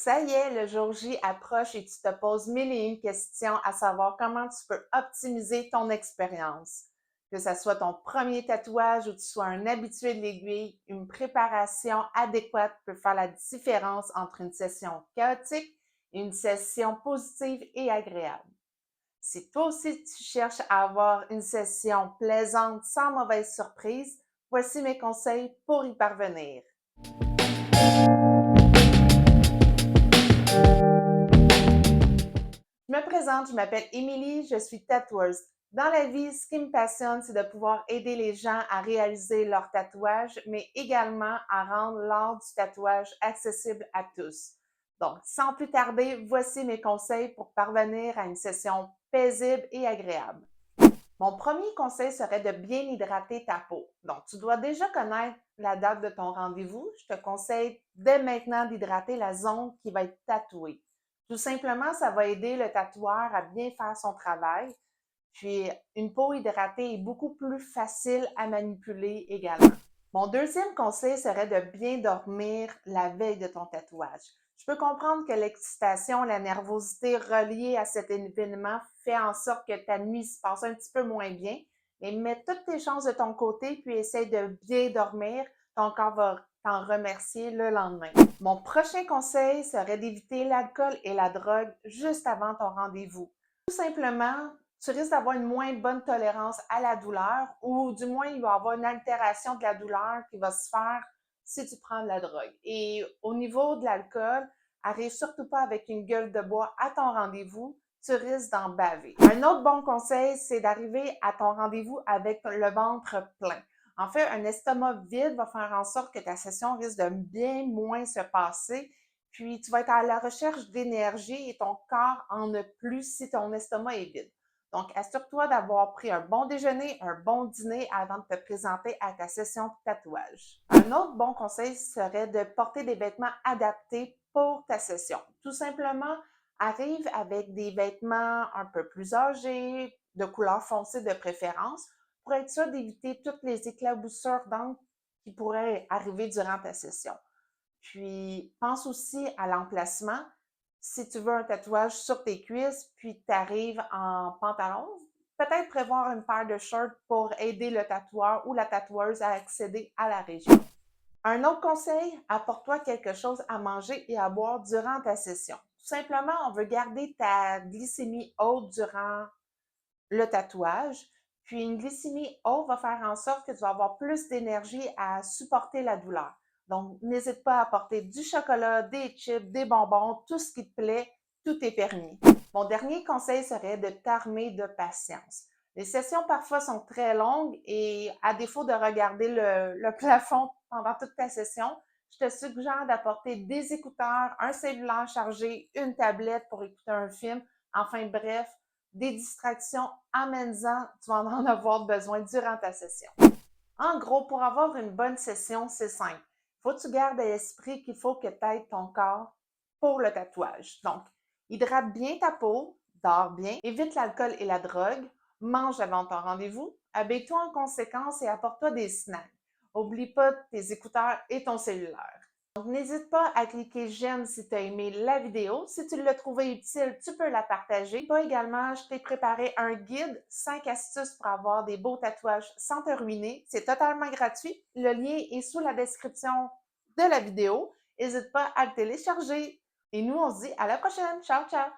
Ça y est, le jour J approche et tu te poses mille et une questions à savoir comment tu peux optimiser ton expérience. Que ce soit ton premier tatouage ou tu sois un habitué de l'aiguille, une préparation adéquate peut faire la différence entre une session chaotique et une session positive et agréable. Si toi aussi tu cherches à avoir une session plaisante sans mauvaise surprise, voici mes conseils pour y parvenir. Je me présente, je m'appelle Émilie, je suis tatoueuse. Dans la vie, ce qui me passionne, c'est de pouvoir aider les gens à réaliser leur tatouage, mais également à rendre l'art du tatouage accessible à tous. Donc, sans plus tarder, voici mes conseils pour parvenir à une session paisible et agréable. Mon premier conseil serait de bien hydrater ta peau. Donc, tu dois déjà connaître la date de ton rendez-vous. Je te conseille dès maintenant d'hydrater la zone qui va être tatouée. Tout simplement, ça va aider le tatoueur à bien faire son travail. Puis, une peau hydratée est beaucoup plus facile à manipuler également. Mon deuxième conseil serait de bien dormir la veille de ton tatouage. Je peux comprendre que l'excitation, la nervosité reliée à cet événement fait en sorte que ta nuit se passe un petit peu moins bien, mais mets toutes tes chances de ton côté puis essaye de bien dormir. Ton corps va t'en remercier le lendemain. Mon prochain conseil serait d'éviter l'alcool et la drogue juste avant ton rendez-vous. Tout simplement, tu risques d'avoir une moins bonne tolérance à la douleur ou du moins il va y avoir une altération de la douleur qui va se faire si tu prends de la drogue. Et au niveau de l'alcool, arrive surtout pas avec une gueule de bois à ton rendez-vous, tu risques d'en baver. Un autre bon conseil, c'est d'arriver à ton rendez-vous avec le ventre plein. En fait, un estomac vide va faire en sorte que ta session risque de bien moins se passer. Puis, tu vas être à la recherche d'énergie et ton corps en a plus si ton estomac est vide. Donc, assure-toi d'avoir pris un bon déjeuner, un bon dîner avant de te présenter à ta session de tatouage. Un autre bon conseil serait de porter des vêtements adaptés pour ta session. Tout simplement, arrive avec des vêtements un peu plus âgés, de couleur foncée de préférence, pour être sûr d'éviter toutes les éclaboussures d'encre qui pourraient arriver durant ta session. Puis, pense aussi à l'emplacement. Si tu veux un tatouage sur tes cuisses, puis tu arrives en pantalon, peut-être prévoir une paire de shorts pour aider le tatoueur ou la tatoueuse à accéder à la région. Un autre conseil, apporte-toi quelque chose à manger et à boire durant ta session. Tout simplement, on veut garder ta glycémie haute durant le tatouage. Puis une glycémie haute va faire en sorte que tu vas avoir plus d'énergie à supporter la douleur. Donc, n'hésite pas à apporter du chocolat, des chips, des bonbons, tout ce qui te plaît, tout est permis. Mon dernier conseil serait de t'armer de patience. Les sessions parfois sont très longues et à défaut de regarder le plafond pendant toute ta session, je te suggère d'apporter des écouteurs, un cellulaire chargé, une tablette pour écouter un film. Enfin bref, des distractions, amène-en, tu vas en avoir besoin durant ta session. En gros, pour avoir une bonne session, c'est simple. Il faut que tu gardes à l'esprit qu'il faut que tu aides ton corps pour le tatouage. Donc, hydrate bien ta peau, dors bien, évite l'alcool et la drogue, mange avant ton rendez-vous, habille-toi en conséquence et apporte-toi des snacks. Oublie pas tes écouteurs et ton cellulaire. Donc, n'hésite pas à cliquer j'aime si tu as aimé la vidéo. Si tu l'as trouvée utile, tu peux la partager. Pas également, je t'ai préparé un guide 5 astuces pour avoir des beaux tatouages sans te ruiner. C'est totalement gratuit. Le lien est sous la description de la vidéo. N'hésite pas à le télécharger. Et nous, on se dit à la prochaine. Ciao, ciao!